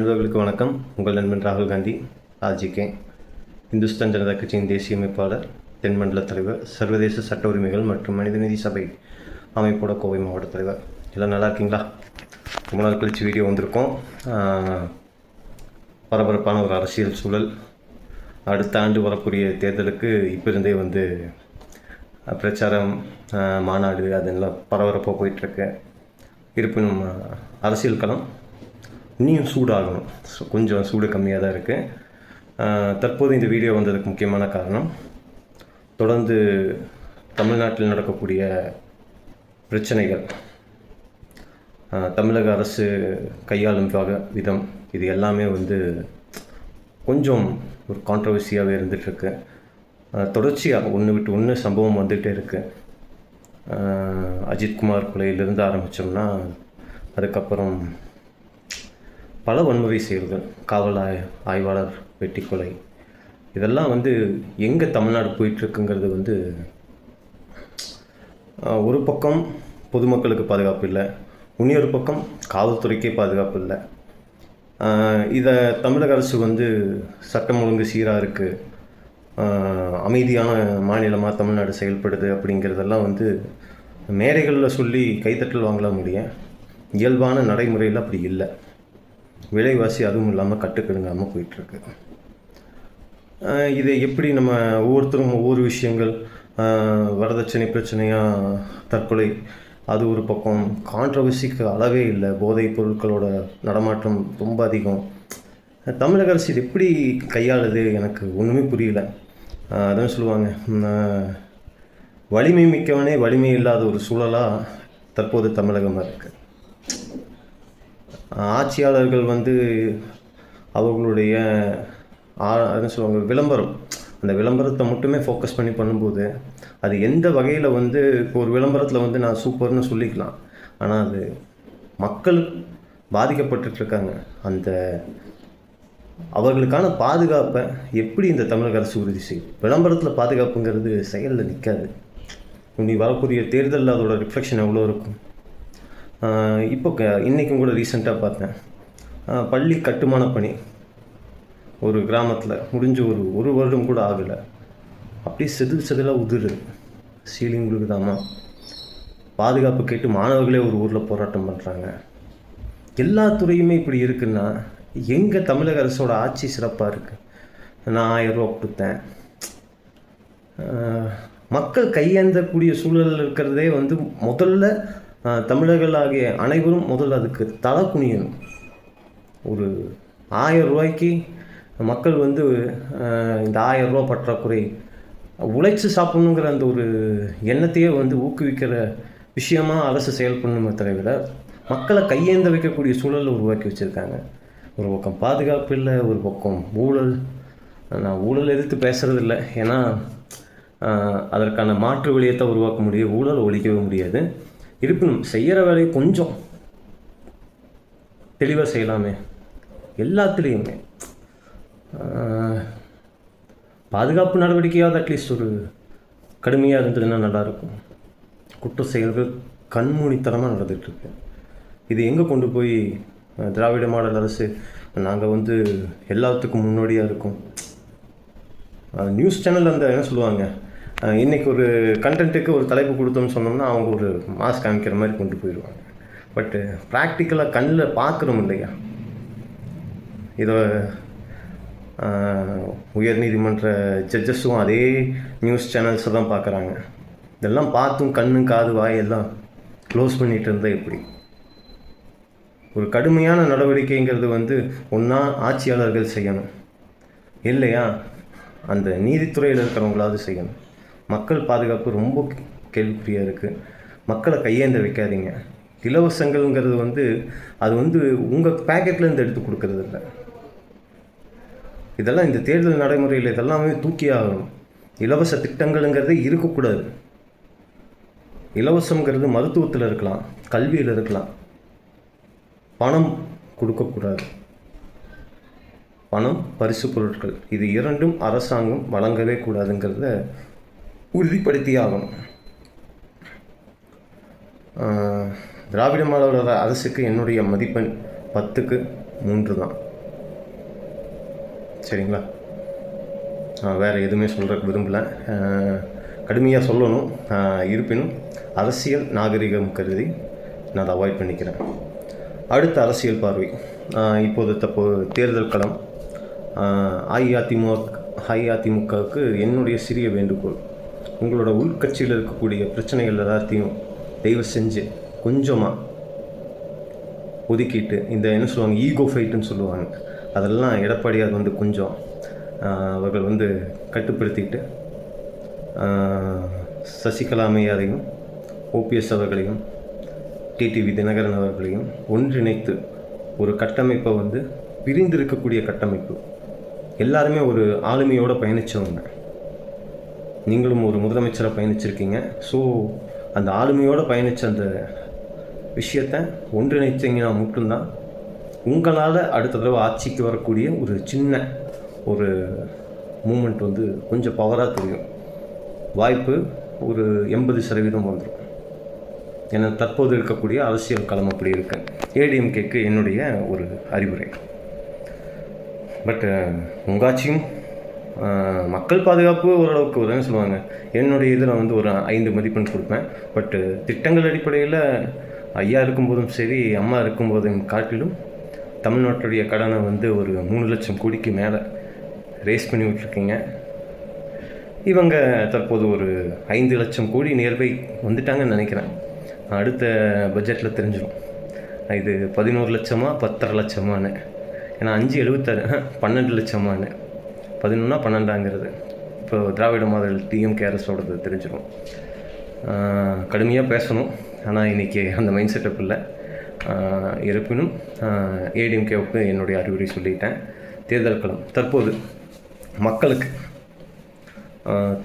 நண்பர்களுக்கு வணக்கம். உங்கள் நண்பன் ராகுல் காந்தி, ராஜிகே, இந்துஸ்தான் ஜனதா கட்சியின் தேசிய அமைப்பாளர், தென்மண்டல தலைவர், சர்வதேச சட்ட உரிமைகள் மற்றும் மனிதநீதி சபை அமைப்போட கோவை மாவட்ட தலைவர். எல்லாம் நல்லா இருக்கீங்களா? ரொம்ப நாள் கழிச்சு வீடியோ வந்திருக்கோம். பரபரப்பான ஒரு அரசியல் சூழல். அடுத்த ஆண்டு வரக்கூடிய தேர்தலுக்கு இப்போ இருந்தே பிரச்சாரம், மாநாடு அதெல்லாம் பரபரப்பாக போயிட்டுருக்கு. இருப்பினும் அரசியல் களம் இன்னும் சூடாகணும். கொஞ்சம் சூடு கம்மியாக தான் இருக்குது. தற்போது இந்த வீடியோ வந்ததுக்கு முக்கியமான காரணம், தொடர்ந்து தமிழ்நாட்டில் நடக்கக்கூடிய பிரச்சனைகள், தமிழக அரசு கையாளும் விதம், இது எல்லாமே கொஞ்சம் ஒரு கான்ட்ரவர்சியாகவே இருந்துகிட்ருக்கு. தொடர்ச்சியாக ஒன்று விட்டு ஒன்று சம்பவம் வந்துகிட்டே இருக்குது. அஜித்குமார் கொலையிலிருந்து ஆரம்பித்தோம்னா, அதுக்கப்புறம் பல வன்முறை செயல்கள், காவல் ஆய்வாளர் வெட்டி கொலை, இதெல்லாம் எங்கே தமிழ்நாடு போயிட்டுருக்குங்கிறது ஒரு பக்கம் பொதுமக்களுக்கு பாதுகாப்பு இல்லை, இன்னொரு பக்கம் காவல்துறைக்கே பாதுகாப்பு இல்லை. இதை தமிழக அரசு சட்டம் ஒழுங்கு சீராக இருக்குது, அமைதியான மாநிலமாக தமிழ்நாடு செயல்படுது அப்படிங்கிறதெல்லாம் மேடைகளில் சொல்லி கைத்தட்டல் வாங்கலாம் முடியும். இயல்பான நடைமுறையில் அப்படி இல்லை. விலைவாசி அதுவும் இல்லாமல் கட்டுக்கடுங்காமல் போயிட்டுருக்கு. இதை எப்படி நம்ம ஒவ்வொருத்தரும் ஒவ்வொரு விஷயங்கள், வரதட்சணை பிரச்சனையாக, தற்கொலை, அது ஒரு பக்கம், கான்ட்ரவர்சிக்கு அளவே இல்லை, போதைப் பொருட்களோட நடமாட்டம் ரொம்ப அதிகம். தமிழக அரசு இது எப்படி கையாளுது எனக்கு ஒன்றுமே புரியல. அதான் சொல்லுவாங்க, வலிமை மிக்கவனே வலிமை இல்லாத ஒரு சூழலாக தற்போது தமிழகமாக இருக்குது. ஆட்சியாளர்கள் அவர்களுடைய என்ன சொல்லுவாங்க, விளம்பரம், அந்த விளம்பரத்தை மட்டுமே ஃபோக்கஸ் பண்ணி பண்ணும்போது, அது எந்த வகையில் இப்போ ஒரு விளம்பரத்தில் நான் சூப்பர்னு சொல்லிக்கலாம், ஆனால் அது மக்கள் பாதிக்கப்பட்டுருக்காங்க. அந்த அவர்களுக்கான பாதுகாப்பை எப்படி இந்த தமிழக அரசு உறுதி செய்யும்? விளம்பரத்தில் பாதுகாப்புங்கிறது செயலில் நிற்காது. இனி வரக்கூடிய தேர்தலில் அதோட ரிஃப்ளெக்ஷன் எவ்வளோ இருக்கும்? இப்போ இன்றைக்கும் கூட ரீசெண்டாக பார்த்தேன், பள்ளி கட்டுமான பணி ஒரு கிராமத்தில் முடிஞ்சு ஒரு வருடம் கூட ஆகலை, அப்படியே செதிலாக உதிருது, சீலிங் விழுகுதாமா, பாதுகாப்பு கேட்டு மாணவர்களே ஒரு ஊரில் போராட்டம் பண்ணுறாங்க. எல்லா துறையுமே இப்படி இருக்குன்னா எங்கே தமிழக அரசோட ஆட்சி சிறப்பாக இருக்குது? நான் 1000 ரூபா கொடுத்தேன், மக்கள் கையேந்தக்கூடிய சூழல் இருக்கிறதே முதல்ல தமிழர்களாகிய அனைவரும் முதல்ல அதுக்கு தலை குனியணும். ஒரு 1000 ரூபாய்க்கு மக்கள் இந்த 1000 ரூபா பற்றாக்குறை, உழைச்சி சாப்பிடணுங்கிற அந்த ஒரு எண்ணத்தையே ஊக்குவிக்கிற விஷயமாக அரசு செயல்படணுமே தவிர, மக்களை கையேந்த வைக்கக்கூடிய சூழலை உருவாக்கி வச்சுருக்காங்க. ஒரு பக்கம் பாதுகாப்பு இல்லை, ஒரு பக்கம் ஊழல். நான் ஊழல் எதிர்த்து பேசுகிறது இல்லை, ஏன்னா அதற்கான மாற்று வழியத்தை உருவாக்க முடியும், ஊழல் ஒழிக்கவே முடியாது. இருப்பினும் செய்கிற வேலையை கொஞ்சம் தெளிவாக செய்யலாமே. எல்லாத்துலேயுமே பாதுகாப்பு நடவடிக்கையாவது அட்லீஸ்ட் ஒரு கடுமையாக இருந்ததுன்னா நல்லாயிருக்கும். குற்ற செயல்கள் கண்மூடித்தனமாக நடந்துகிட்ருக்கு. இது எங்கே கொண்டு போய் திராவிட மாடல் அரசு நாங்கள் எல்லாத்துக்கும் முன்னோடியாக இருக்கோம். நியூஸ் சேனல் என்ன சொல்லுவாங்க, இன்றைக்கி ஒரு கண்டென்ட்டுக்கு ஒரு தலைப்பு கொடுத்தோம்னு சொன்னோம்னா அவங்க ஒரு மாஸ் காமிக்கிற மாதிரி கொண்டு போயிடுவாங்க. பட்டு ப்ராக்டிக்கலாக கண்ணில் பார்க்குறோம் இல்லையா? இதை உயர்நீதிமன்ற ஜட்ஜஸும் அதே நியூஸ் சேனல்ஸை தான் பார்க்குறாங்க. இதெல்லாம் பார்த்தும் கண்ணு காது வாய் எல்லாம் க்ளோஸ் பண்ணிகிட்டு இருந்தால் எப்படி? ஒரு கடுமையான நடவடிக்கைங்கிறது ஒன்றா ஆட்சியாளர்கள் செய்யணும், இல்லையா அந்த நீதித்துறையில் இருக்கிறவங்களாவது செய்யணும். மக்கள் பாதுகாப்பு ரொம்ப கேள்விக்குறியாக இருக்குது. மக்களை கையேந்த வைக்காதீங்க. இலவசங்கள்ங்கிறது அது உங்கள் பேக்கெட்லேருந்து எடுத்து கொடுக்கறது இல்லை. இதெல்லாம் இந்த தேர்தல் நடைமுறையில் இதெல்லாமே தூக்கி ஆகணும். இலவச திட்டங்கள்ங்கிறதே இருக்கக்கூடாது. இலவசங்கிறது மருத்துவத்தில் இருக்கலாம், கல்வியில் இருக்கலாம். பணம் கொடுக்கக்கூடாது. பணம், பரிசு பொருட்கள், இது இரண்டும் அரசாங்கம் வழங்கவே கூடாதுங்கிறத உறுதிப்படுத்தி ஆகணும். திராவிட மாடல் அரசுக்கு என்னுடைய மதிப்பெண் 10க்கு 3 தான். சரிங்களா? வேறு எதுவுமே சொல்கிறக்கு விரும்பலை. கடுமையாக சொல்லணும். இருப்பினும் அரசியல் நாகரிகம் கருதி நான் அதை அவாய்ட் பண்ணிக்கிறேன். அடுத்த அரசியல் பார்வை. இப்போது தேர்தல் களம். அஇஅதிமுகவுக்கு என்னுடைய சிறிய வேண்டுகோள், உங்களோட உள்கட்சியில் இருக்கக்கூடிய பிரச்சனைகள் எல்லாத்தையும் தயவு செஞ்சு கொஞ்சமாக ஒதுக்கிட்டு, இந்த என்ன சொல்லுவாங்க, ஈகோ ஃபைட்டுன்னு சொல்லுவாங்க, அதெல்லாம் எடப்பாடியார் வந்து கொஞ்சம் அவர்கள் வந்து கட்டுப்படுத்திட்டு சசிகலா அம்மையாரையும் ஓபிஎஸ் அவர்களையும் டிடிவி தினகரன் அவர்களையும் ஒன்றிணைத்து ஒரு கட்டமைப்பை வந்து பிரிந்திருக்கக்கூடிய கட்டமைப்பு, எல்லாருமே ஒரு ஆளுமையோடு பயணித்தவங்க. நீங்களும் ஒரு முதலமைச்சராக பயணிச்சிருக்கீங்க. ஸோ அந்த ஆளுமையோடு பயணித்த அந்த விஷயத்தை ஒன்றிணைச்சிங்கன்னா மட்டும்தான் உங்களால் அடுத்த தடவை ஆட்சிக்கு வரக்கூடிய ஒரு சின்ன ஒரு மூமெண்ட் வந்து கொஞ்சம் பவராக தெரியும். வாய்ப்பு ஒரு 80% வந்துடும். ஏன்னா தற்போது இருக்கக்கூடிய அரசியல் களம் அப்படி இருக்கு. ஏடிஎம்கேக்கு என்னுடைய ஒரு அறிவுரை. பட் உங்கள் ஆட்சியும் மக்கள் பாதுகாப்பு ஓரளவுக்கு ஒரு சொல்லுவாங்க, என்னுடைய இதில் வந்து ஒரு 5 மதிப்பெண் கொடுப்பேன். பட்டு திட்டங்கள் அடிப்படையில் ஐயா இருக்கும்போதும் சரி, அம்மா இருக்கும்போதும் காட்டிலும் தமிழ்நாட்டுடைய கடனை வந்து ஒரு 3 லட்சம் கோடிக்கு மேலே ரேஸ் பண்ணி விட்டுருக்கீங்க. இவங்க தற்போது ஒரு 5 லட்சம் கோடி நியர்பை வந்துட்டாங்கன்னு நினைக்கிறேன். அடுத்த பட்ஜெட்டில் தெரிஞ்சிடும் இது 11 லட்சமா 10.5 லட்சமானு. ஏன்னா 5.76 12 லட்சமானு, 11 12ங்கிறது இப்போ திராவிட மாடல் டிஎம்கே அரசோடது தெரிஞ்சிடும். கடுமையாக பேசணும், ஆனால் இன்றைக்கி அந்த மைண்ட் செட்டப் இல்லை. இருப்பினும் ஏடிஎம்கேவுக்கு என்னுடைய அறிவுரை சொல்லிட்டேன். தேர்தல் களம் தற்போது மக்களுக்கு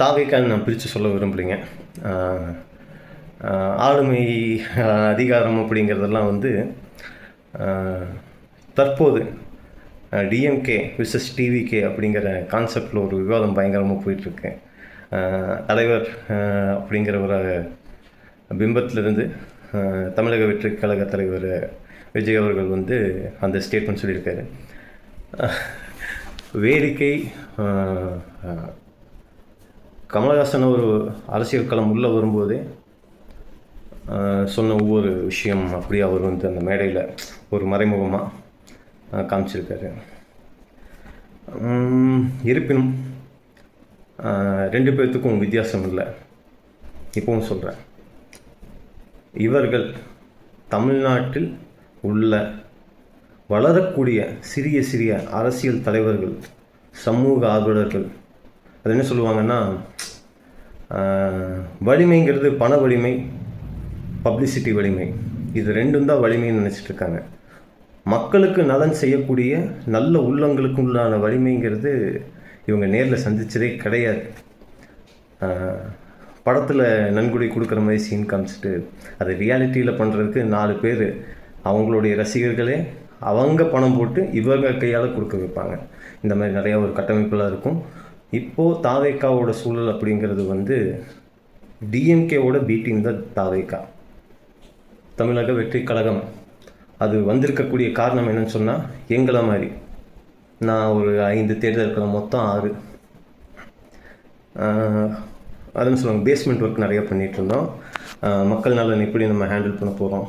தாவேக்கான்னு நான் பிரித்து சொல்ல விரும்பலைங்க. ஆளுமை அதிகாரம் அப்படிங்கிறதெல்லாம் வந்து தற்போது டிஎம்கே விசஸ் டிவிகே அப்படிங்கிற கான்செப்டில் ஒரு விவாதம் பயங்கரமாக போயிட்டுருக்கு. தலைவர் அப்படிங்கிற ஒரு பிம்பத்திலிருந்து தமிழக வெற்றி கழக தலைவர் விஜய் அவர்கள் வந்து அந்த ஸ்டேட்மெண்ட் சொல்லியிருக்காரு. வேடிக்கை, கமலஹாசன் ஒரு அரசியல் களம் உள்ளே வரும்போதே சொன்ன ஒவ்வொரு விஷயம் அப்படியே அவர் வந்து அந்த மேடையில் ஒரு மறைமுகமாக காமிச்சிருக்காரு. இருப்பினும் 2 பேர்த்துக்கும் வித்தியாசம் இல்லை. இப்போவும் சொல்கிறேன், இவர்கள் தமிழ்நாட்டில் உள்ள வளரக்கூடிய சிறிய சிறிய அரசியல் தலைவர்கள், சமூக ஆர்வலர்கள், அது என்ன சொல்லுவாங்கன்னா, வலிமைங்கிறது பண வலிமை, பப்ளிசிட்டி வலிமை, இது 2ம் தான் வலிமைன்னு நினச்சிட்ருக்காங்க. மக்களுக்கு நலன் செய்யக்கூடிய நல்ல உள்ளங்களுக்கு உள்ளான வலிமைங்கிறது இவங்க நேரில் சந்தித்ததே கிடையாது. படத்தில் நன்கொடை கொடுக்குற மாதிரி சீன் காமிச்சிட்டு அதை ரியாலிட்டியில் பண்ணுறதுக்கு 4 பேர் அவங்களுடைய ரசிகர்களே அவங்க பணம் போட்டு இவங்க கையால் கொடுக்க வைப்பாங்க. இந்த மாதிரி நிறையா ஒரு கட்டமைப்பெல்லாம் இருக்கும். இப்போது தாவேக்காவோட சூழல் அப்படிங்கிறது வந்து டிஎம்கேவோட பீட்டிங் தான் தாவேக்கா, தமிழக வெற்றி கழகம். அது வந்திருக்கக்கூடிய காரணம் என்னன்னு சொன்னால், எங்களை மாதிரி நான் ஒரு 5 தேர்தல் மொத்தம் 6 அதுன்னு சொல்லுவாங்க, பேஸ்மெண்ட் ஒர்க் நிறையா பண்ணிகிட்ருந்தோம். மக்கள் நலன் எப்படி நம்ம ஹேண்டில் பண்ண போகிறோம்,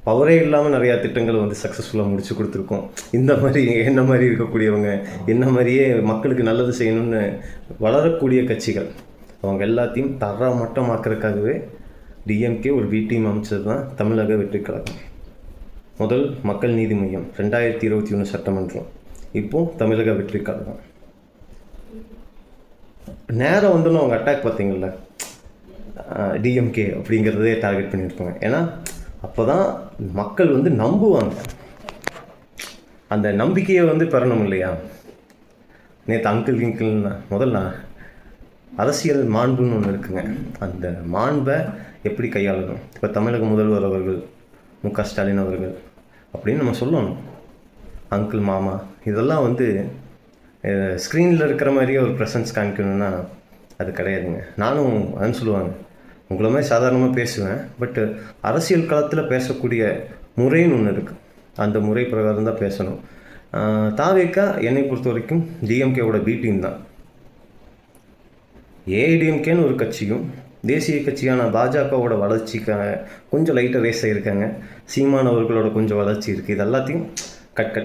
பவரே இல்லாமல் நிறையா திட்டங்களை வந்து சக்ஸஸ்ஃபுல்லாக முடிச்சு கொடுத்துருக்கோம். இந்த மாதிரி என்ன மாதிரி இருக்கக்கூடியவங்க, என்ன மாதிரியே மக்களுக்கு நல்லது செய்யணும்னு வளரக்கூடிய கட்சிகள், அவங்க எல்லாத்தையும் தரமட்டமாக்குறதுக்காகவே டிஎம்கே ஒரு பி டீம் அமைச்சது தான் தமிழக வெற்றி கழகம். முதல் மக்கள் நீதி மையம், 2021 சட்டமன்றம், இப்போது தமிழக வெற்றி கழகம். நேரம் வந்துன்னு அவங்க அட்டாக் பார்த்தீங்கள்ல, டிஎம்கே அப்படிங்கிறதே டார்கெட் பண்ணியிருப்பாங்க. ஏன்னா அப்போ தான் மக்கள் வந்து நம்புவாங்க. அந்த நம்பிக்கையை வந்து பெறணும் இல்லையா? நேற்று அங்கிள் கிங்கிள்னா முதல்ல அரசியல் மாண்புன்னு ஒன்று இருக்குங்க. அந்த மாண்பை எப்படி கையாளணும்? இப்போ தமிழக முதல்வர் அவர்கள் மு.க. ஸ்டாலின் அவர்கள் அப்படின்னு நம்ம சொல்லணும். அங்கிள், மாமா, இதெல்லாம் வந்து ஸ்க்ரீனில் இருக்கிற மாதிரியே ஒரு ப்ரெசன்ஸ் காமிக்கணும்னா அது கிடையாதுங்க. நானும் அதுன்னு சொல்லுவாங்க, உங்களை மாதிரி சாதாரணமாக பேசுவேன், பட்டு அரசியல் களத்தில் பேசக்கூடிய முறைன்னு ஒன்று இருக்குது. அந்த முறை பிரகாரம் தான் பேசணும். தாவேக்கா என்னை பொறுத்த வரைக்கும் டிஎம்கேவோட பி டீம் தான். ஏஐடிஎம்கேன்னு ஒரு கட்சியும் தேசிய கட்சியான பாஜகவோட வளர்ச்சிக்காக கொஞ்சம் லைட்டாக ரேஸ் ஆகியிருக்காங்க. சீமான் அவர்களோட கொஞ்சம் வளர்ச்சி இருக்குது. இது எல்லாத்தையும் கட்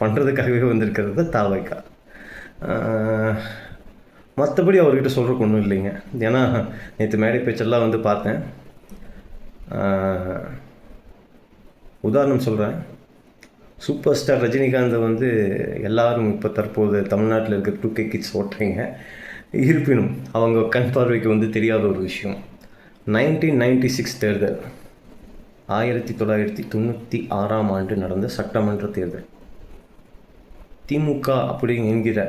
பண்ணுறதுக்காகவே வந்திருக்கிறது தாவேக்கா. மற்றபடி அவர்கிட்ட சொல்கிறக்கு ஒன்றும் இல்லைங்க. ஏன்னா நேற்று மேடை பேச்செல்லாம் வந்து பார்த்தேன். உதாரணம் சொல்கிறேன், சூப்பர் ஸ்டார் ரஜினிகாந்தை வந்து எல்லாரும் இப்போ தற்போது தமிழ்நாட்டில் இருக்க 2K கிட்ஸ் ஓட்டுறீங்க. இருப்பினும் அவங்க கண் பார்வைக்கு வந்து தெரியாத ஒரு விஷயம், 1996 தேர்தல், 1996ஆம் ஆண்டு நடந்த சட்டமன்ற தேர்தல், திமுக அப்படி என்கிற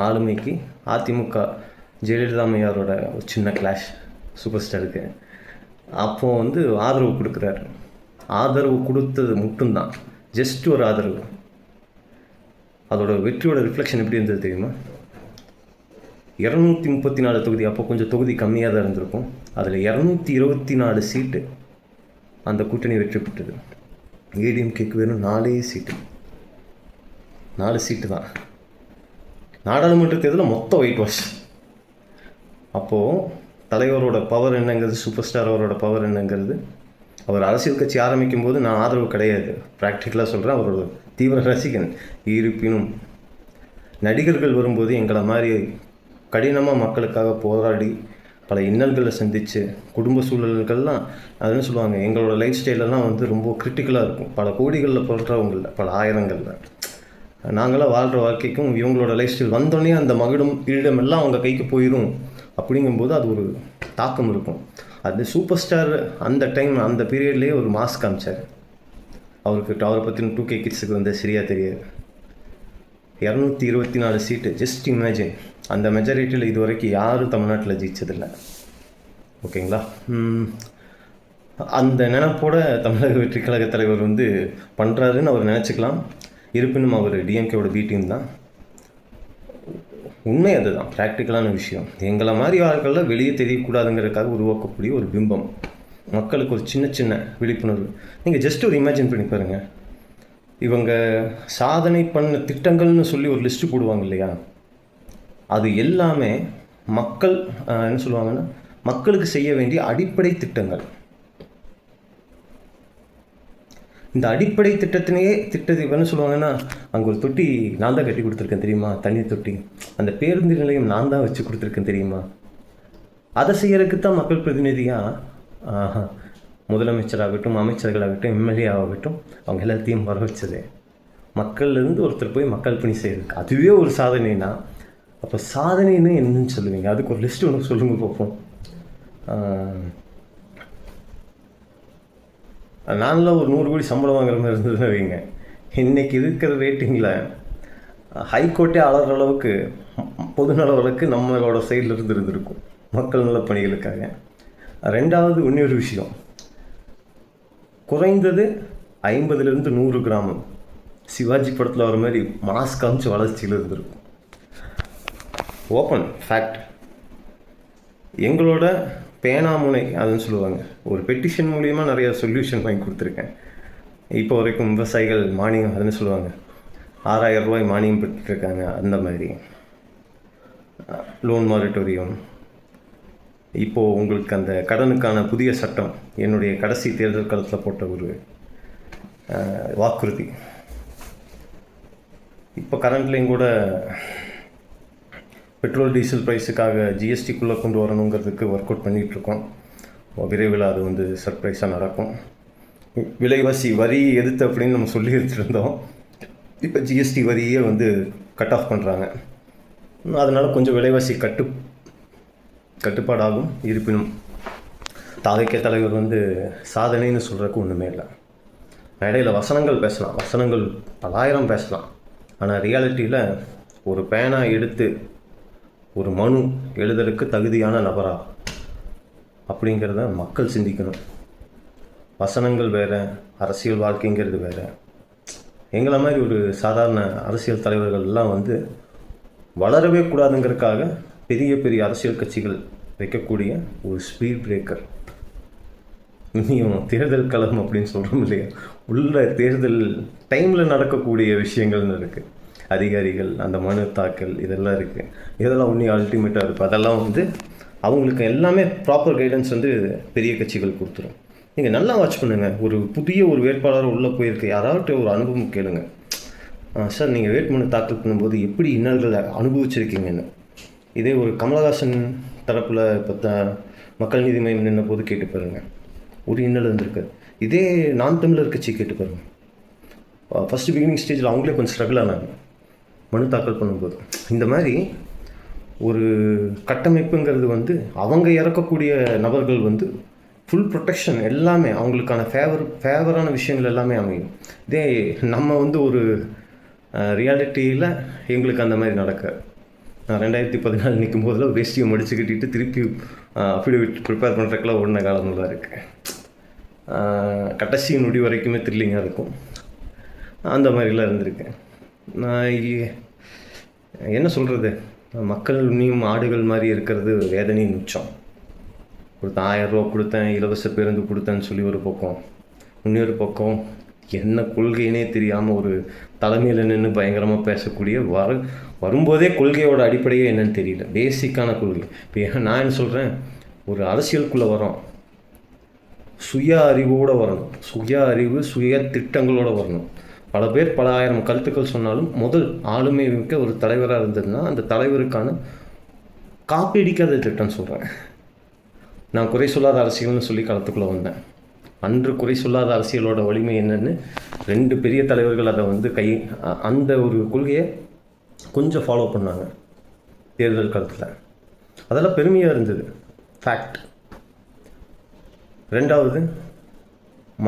ஆளுமைக்கு அதிமுக ஜெயலலிதா அம்மையாரோட ஒரு சின்ன கிளாஷ் சூப்பர் ஸ்டாருக்கு. அப்போது வந்து ஆதரவு கொடுக்குறாரு. ஆதரவு கொடுத்தது மட்டும்தான், ஜஸ்ட் ஒரு ஆதரவு. அதோட வெற்றியோட ரிஃப்ளெக்ஷன் எப்படி இருந்தது தெரியுமா? 234 தொகுதி, அப்போ கொஞ்சம் தொகுதி கம்மியாக தான் இருந்திருக்கும். அதில் 224 சீட்டு அந்த கூட்டணி வெற்றி பெற்றது. ஏடிஎம்கேக்கு வெறும் 4 சீட்டு, 4 சீட்டு தான். நாடாளுமன்ற தேர்தலில் மொத்தம் ஒயிட் வாஷ். அப்போது தலைவரோட பவர் என்னங்கிறது, சூப்பர் ஸ்டார் அவரோட பவர் என்னங்கிறது, அவர் அரசியல் கட்சி ஆரம்பிக்கும் போது நான் ஆதரவு கிடையாது, ப்ராக்டிக்கலாக சொல்கிறேன், அவரோட தீவிர ரசிகன். இருப்பினும் நடிகர்கள் வரும்போது எங்களை மாதிரி கடினமாக மக்களுக்காக போராடி பல இன்னல்களை சந்தித்து குடும்ப சூழல்கள்லாம் அதுன்னு சொல்லுவாங்க, எங்களோட லைஃப் ஸ்டைலெல்லாம் வந்து ரொம்ப கிரிட்டிக்கலாக இருக்கும். பல கோடிகளில் போடுறவங்கள, பல ஆயிரங்களில் நாங்களாம் வாழ்கிற வாழ்க்கைக்கும் இவங்களோட லைஃப் ஸ்டைல் வந்தோடனே அந்த மகிடம் ஈழமெல்லாம் அவங்க கைக்கு போயிடும். அப்படிங்கும்போது அது ஒரு தாக்கம் இருக்கும். அது சூப்பர் ஸ்டார் அந்த டைம் அந்த பீரியட்லேயே ஒரு மாஸ் காமிச்சார். அவரை பற்றின 2K கிட்ஸுக்கு வந்து சரியாக தெரியாது. 224 சீட்டு, ஜஸ்ட் இமேஜின். அந்த மெஜாரிட்டியில் இது வரைக்கும் யாரும் தமிழ்நாட்டில் ஜெயிச்சதில்லை. ஓகேங்களா? அந்த நினைப்போட தமிழக வெற்றி கழக தலைவர் வந்து பண்ணுறாருன்னு அவர் நினச்சிக்கலாம். இருப்பினும் அவர் டிஎம்கேவோட பி டீம் தான். உண்மை அதுதான், ப்ராக்டிக்கலான விஷயம். எங்களை மாதிரி ஆட்களில் வெளியே தெரியக்கூடாதுங்கிறதுக்காக உருவாக்கக்கூடிய ஒரு பிம்பம், மக்களுக்கு ஒரு சின்ன சின்ன விழிப்புணர்வு. நீங்கள் ஜஸ்ட் ஒரு இமேஜின் பண்ணி பாருங்கள். இவங்க சாதனை பண்ண திட்டங்கள்னு சொல்லி ஒரு லிஸ்ட்டு போடுவாங்க இல்லையா, அது எல்லாமே மக்கள் என்ன சொல்லுவாங்கன்னா மக்களுக்கு செய்ய வேண்டிய அடிப்படை திட்டங்கள். இந்த அடிப்படை திட்டத்தை என்ன சொல்லுவாங்கன்னா, அங்கே ஒரு தொட்டி நான் தான் கட்டி கொடுத்துருக்கேன் தெரியுமா, தண்ணி தொட்டி, அந்த பேருந்து நிலையம் நான் தான் வச்சு கொடுத்துருக்கேன் தெரியுமா. அதை செய்யறதுக்கு தான் மக்கள் பிரதிநிதியாக முதலமைச்சராகட்டும், அமைச்சர்களாகட்டும், எம்எல்ஏ ஆகட்டும், அவங்க எல்லாத்தையும் வர வச்சது. மக்கள்லேருந்து ஒருத்தர் போய் மக்கள் பணி செய்யறதுக்கு அதுவே ஒரு சாதனைனா, அப்போ சாதனைன்னு என்னன்னு சொல்லுவீங்க? அதுக்கு ஒரு லிஸ்ட்டு ஒன்று சொல்லுங்க பார்ப்போம். நானில் ஒரு 100 கோடி சம்பளம் வாங்குற மாதிரி இருந்ததுன்னு வைங்க, இன்றைக்கி இருக்கிற ரேட்டிங்கில் ஹைகோர்ட்டே அலற அளவுக்கு பொதுநல வழக்கு நம்மளோட சைடில் இருந்திருக்கும் மக்கள் நல பணிகளுக்காக. ரெண்டாவது இன்னொரு விஷயம், குறைந்தது 50 to 100 கிராமம் சிவாஜி படத்தில் வர மாதிரி மாஸ் காமிச்சு வளர்ச்சியில் இருந்திருக்கும். Open fact. எங்களோட பேனாமுனை அதுன்னு சொல்லுவாங்க, ஒரு பெட்டிஷன் மூலிமா நிறைய சொல்யூஷன் வாங்கி கொடுத்துருக்கேன். இப்போ வரைக்கும் விவசாயிகள் மானியம் அதுன்னு சொல்லுவாங்க, 6000 ரூபாய் மானியம் பெற்றுருக்காங்க. அந்த மாதிரி லோன் மாரிட்டோரியம். இப்போது உங்களுக்கு அந்த கடனுக்கான புதிய சட்டம் என்னுடைய கடைசி தேர்தல் காலத்தில் போட்ட ஒரு வாக்குறுதி. இப்போ கரண்ட்லேயும் கூட பெட்ரோல் டீசல் ப்ரைஸுக்காக ஜிஎஸ்டிக்குள்ளே கொண்டு வரணுங்கிறதுக்கு ஒர்க் அவுட் பண்ணிகிட்ருக்கோம். விரைவில் அது வந்து சர்ப்ரைஸாக நடக்கும். விலைவாசி வரி எதிர்த்து அப்படின்னு நம்ம சொல்லி எடுத்துருந்தோம். இப்போ ஜிஎஸ்டி வரியே வந்து கட் ஆஃப் பண்ணுறாங்க. அதனால் கொஞ்சம் விலைவாசி கட்டுப்பாடாகும். இருப்பினும் தாவேக்கா தலைவர் வந்து சாதனைன்னு சொல்கிறதுக்கு ஒன்றுமே இல்லை. மேடையில் வசனங்கள் பேசலாம், வசனங்கள் 1000 பேசலாம். ஆனால் ரியாலிட்டியில் ஒரு பேனா எடுத்து ஒரு மனு எழுதுறதுக்கு தகுதியான நபரா அப்படிங்கிறத மக்கள் சிந்திக்கணும். வசனங்கள் வேறு, அரசியல் வாழ்க்கைங்கிறது வேறு. எங்களை மாதிரி ஒரு சாதாரண அரசியல் தலைவர்கள்லாம் வந்து வளரவே கூடாதுங்கிறதுக்காக பெரிய பெரிய அரசியல் கட்சிகள் வைக்கக்கூடிய ஒரு ஸ்பீட் பிரேக்கர். இனியும் தேர்தல் களம் அப்படின்னு சொல்கிறோம் இல்லையா, உள்ள தேர்தல் டைமில் நடக்கக்கூடிய விஷயங்கள்னு இருக்குது. அதிகாரிகள் அந்த மனு தாக்கல் இதெல்லாம் இருக்குது. இதெல்லாம் இன்னும் அல்டிமேட்டாக இருக்கும். அதெல்லாம் வந்து அவங்களுக்கு எல்லாமே ப்ராப்பர் கைடன்ஸ் வந்து பெரிய கட்சிகள் கொடுத்துரும். நீங்கள் நல்லா வாட்ச் பண்ணுங்கள். ஒரு புதிய ஒரு வேட்பாளர் உள்ளே போயிருக்கு, யாராவது ஒரு அனுபவம் கேளுங்க. சார் நீங்கள் வேட்புமனு தாக்கல் பண்ணும்போது எப்படி இன்னல்களை அனுபவிச்சிருக்கீங்கன்னு. இதே ஒரு கமலஹாசன் தரப்பில் இப்போ மக்கள் நீதி மையம் நின்ற போது கேட்டு பாருங்கள், ஒரு இன்னல் இருந்திருக்கு. இதே நான் தமிழர் கட்சி கேட்டு பாருங்கள். ஃபஸ்ட்டு பிகினிங் ஸ்டேஜில் அவங்களே கொஞ்சம் ஸ்ட்ரகிள் ஆனாங்க மனு தாக்கல் பண்ணும்போது. இந்த மாதிரி ஒரு கட்டமைப்புங்கிறது வந்து அவங்க இறக்கக்கூடிய நபர்கள் வந்து ஃபுல் ப்ரொடெக்ஷன் எல்லாமே அவங்களுக்கான ஃபேவரான விஷயங்கள் எல்லாமே அமையும். இதே நம்ம வந்து ஒரு ரியாலிட்டியில் எங்களுக்கு அந்த மாதிரி நடக்க, நான் 2014 நிற்கும் போதில் வேஷ்டியை மடிச்சு கட்டிட்டு திருப்பி அஃபிடவிட் ப்ரிப்பேர் பண்ணுறதுக்கெல்லாம் ஓடின காலமெல்லாம் இருக்குது. கடைசி நொடி வரைக்குமே த்ரில்லிங்காக இருக்கும். அந்த மாதிரிலாம் இருந்திருக்கேன். நான் என்ன சொல்கிறது, மக்கள் இன்னும் ஆடுகள் மாதிரி இருக்கிறது வேதனையும் மிச்சம். கொடுத்தேன் 1000 ரூபா கொடுத்தேன், இலவச பேருந்து கொடுத்தேன்னு சொல்லி ஒரு பக்கம், இன்னொரு பக்கம் என்ன கொள்கைன்னே தெரியாமல் ஒரு தலைமையில் நின்று பயங்கரமாக பேசக்கூடிய வரும்போதே கொள்கையோட அடிப்படையே என்னன்னு தெரியல, பேசிக்கான கொள்கை. இப்போ நான் என்ன சொல்கிறேன், ஒரு அரசியலுக்குள்ளே வரோம், சுய அறிவோடு வரணும், சுய அறிவு சுய திட்டங்களோடு வரணும். பல பேர் பல ஆயிரம் கருத்துக்கள் சொன்னாலும் முதல் ஆளுமை மிக்க ஒரு தலைவராக இருந்ததுன்னா அந்த தலைவருக்கான காப்பீடிக்காத திட்டம் சொல்கிறேன். நான் குறை சொல்லாத அரசியல்னு சொல்லி களத்துக்குள்ளே வந்தேன். அன்று குறை சொல்லாத அரசியலோட வலிமை என்னென்னு 2 பெரிய தலைவர்கள் அதை வந்து அந்த ஒரு கொள்கையை கொஞ்சம் ஃபாலோ பண்ணாங்க தேர்தல் காலத்தில். அதெல்லாம் பெருமையாக இருந்தது, ஃபேக்ட். 2வது,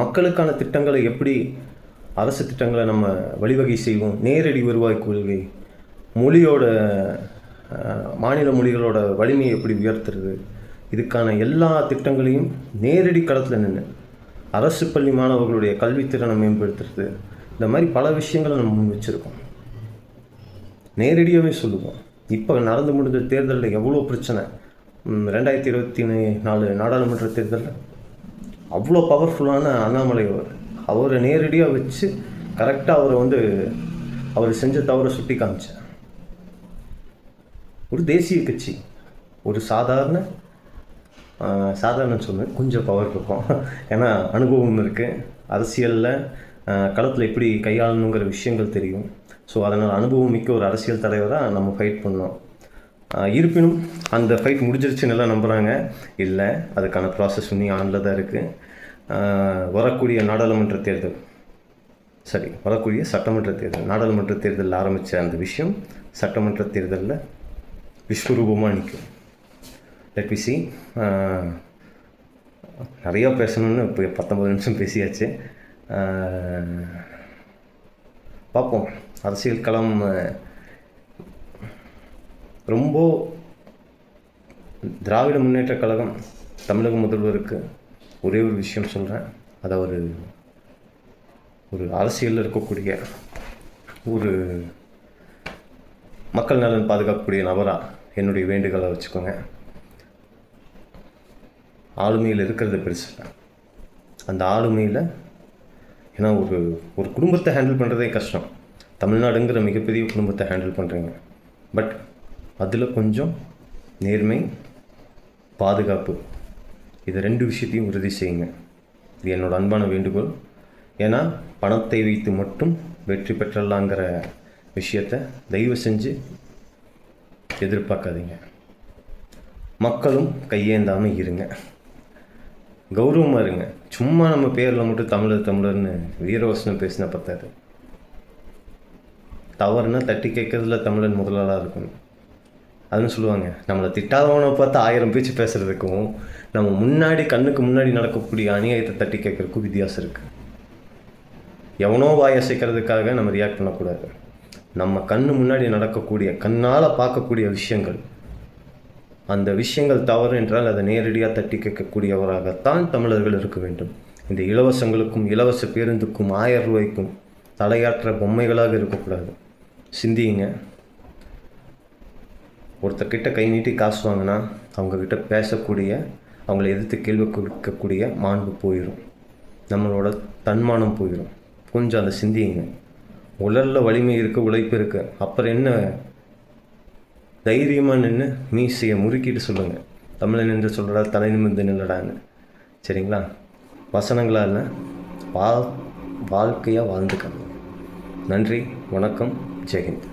மக்களுக்கான திட்டங்களை எப்படி அரசு திட்டங்களை நம்ம வழிவகை செய்வோம், நேரடி வருவாய் கொள்கை, மொழியோட மாநில மொழிகளோட வலிமையை எப்படி உயர்த்துறது, இதுக்கான எல்லா திட்டங்களையும் நேரடி களத்தில் நின்று அரசு பள்ளி மாணவர்களுடைய கல்வித்திறனை மேம்படுத்துறது, இந்த மாதிரி பல விஷயங்களை நம்ம முன் வச்சுருக்கோம். நேரடியாகவே சொல்லுவோம். இப்போ நடந்து முடிஞ்ச தேர்தலில் எவ்வளோ பிரச்சனை, 2024 நாடாளுமன்ற தேர்தலில் அவ்வளோ பவர்ஃபுல்லான அண்ணாமலை அவரை நேரடியாக வச்சு கரெக்டாக அவரை வந்து அவர் செஞ்ச தவறை சுட்டி காமிச்சேன். ஒரு தேசிய கட்சி, ஒரு சாதாரண சொன்ன கொஞ்சம் பவர் இருக்கும், ஏன்னா அனுபவம் இருக்குது, அரசியலில் களத்தில் எப்படி கையாளணுங்கிற விஷயங்கள் தெரியும். ஸோ அதனால் அனுபவம் மிக்க ஒரு அரசியல் தலைவராக நம்ம ஃபைட் பண்ணோம். இருப்பினும் அந்த ஃபைட் முடிஞ்சிருச்சுன்னு எல்லாம் நம்புகிறாங்க. இல்லை, அதுக்கான ப்ராசஸ் இன்னும் ஆனில் தான் இருக்குது. வரக்கூடிய நாடாளுமன்ற தேர்தல், வரக்கூடிய சட்டமன்ற தேர்தல், நாடாளுமன்ற தேர்தலில் ஆரம்பித்த அந்த விஷயம் சட்டமன்ற தேர்தலில் விஸ்வரூபமாக நிற்கும். Let we see. நிறையா பேசணும்னு இப்போ 19 நிமிஷம் பேசியாச்சு. பார்ப்போம். அரசியல் களம் ரொம்ப திராவிட முன்னேற்ற கழகம் தமிழக முதல்வருக்கு ஒரே ஒரு விஷயம் சொல்கிறேன். அதை ஒரு அரசியலில் இருக்கக்கூடிய ஒரு மக்கள் நலன் பாதுகாக்கக்கூடிய நபராக என்னுடைய வேண்டுகோளை வச்சுக்கோங்க. ஆளுமையில் இருக்கிறது பெருசு, அந்த ஆளுமையில், ஏன்னா ஒரு குடும்பத்தை ஹேண்டில் பண்ணுறதே கஷ்டம். தமிழ்நாடுங்கிற மிகப்பெரிய குடும்பத்தை ஹேண்டில் பண்ணுறீங்க. பட் அதில் கொஞ்சம் நேர்மை, பாதுகாப்பு, இது 2 விஷயத்தையும் உறுதி செய்யுங்க. இது என்னோடய அன்பான வேண்டுகோள். ஏன்னா பணத்தை வைத்து மட்டும் வெற்றி பெற்றலாங்கிற விஷயத்தை தயவு செஞ்சு எதிர்பார்க்காதீங்க. மக்களும் கையேந்தாமல் இருங்க, கௌரவமாக இருங்க. சும்மா நம்ம பேரில் மட்டும் தமிழர்னு வீரவசனம் பேசினா பத்தாது. தவறுனா தட்டி கேட்கறதுல தமிழன் முதலாளாக இருக்கணும். அதுன்னு சொல்லுவாங்க, நம்மளை திட்டாதவனை பார்த்து 1000 பேச்சு பேசுகிறதுக்கும் நம்ம முன்னாடி கண்ணுக்கு முன்னாடி நடக்கக்கூடிய அநியாயத்தை தட்டி கேட்குறதுக்கும் வித்தியாசம் இருக்குது. எவனோ வாய் அசைக்கிறதுக்காக நம்ம ரியாக்ட் பண்ணக்கூடாது. நம்ம கண்ணு முன்னாடி நடக்கக்கூடிய, கண்ணால் பார்க்கக்கூடிய விஷயங்கள், அந்த விஷயங்கள் தவறு என்றால் அதை நேரடியாக தட்டி கேட்கக்கூடியவராகத்தான் தமிழர்கள் இருக்க வேண்டும். இந்த இலவசங்களுக்கும் இலவச பேருந்துக்கும் 1000 ரூபாய்க்கும் தலையாற்ற பொம்மைகளாக இருக்கக்கூடாது. சிந்திங்க. ஒருத்தர்கிட்ட கை நீட்டி காசு வாங்கினா அவங்கக்கிட்ட பேசக்கூடிய அவங்கள எதிர்த்து கேள்வி கொடுக்கக்கூடிய மாண்பு போயிடும், நம்மளோட தன்மானம் போயிடும். கொஞ்சம் அதை சிந்தியுங்க. உடலில் வலிமை இருக்குது, உழைப்பு இருக்குது, அப்புறம் என்ன? தைரியமாக நின்று மீசையை முறுக்கிட்டு சொல்லுங்கள், தமிழன் என்று சொல்கிறா தலை நிமிர்ந்து நில்லடான்னு. சரிங்களா? வசனங்களாக இல்லை, வாழ்க்கையாக வாழ்ந்துக்கணும். நன்றி, வணக்கம், ஜெய்ஹிந்த்.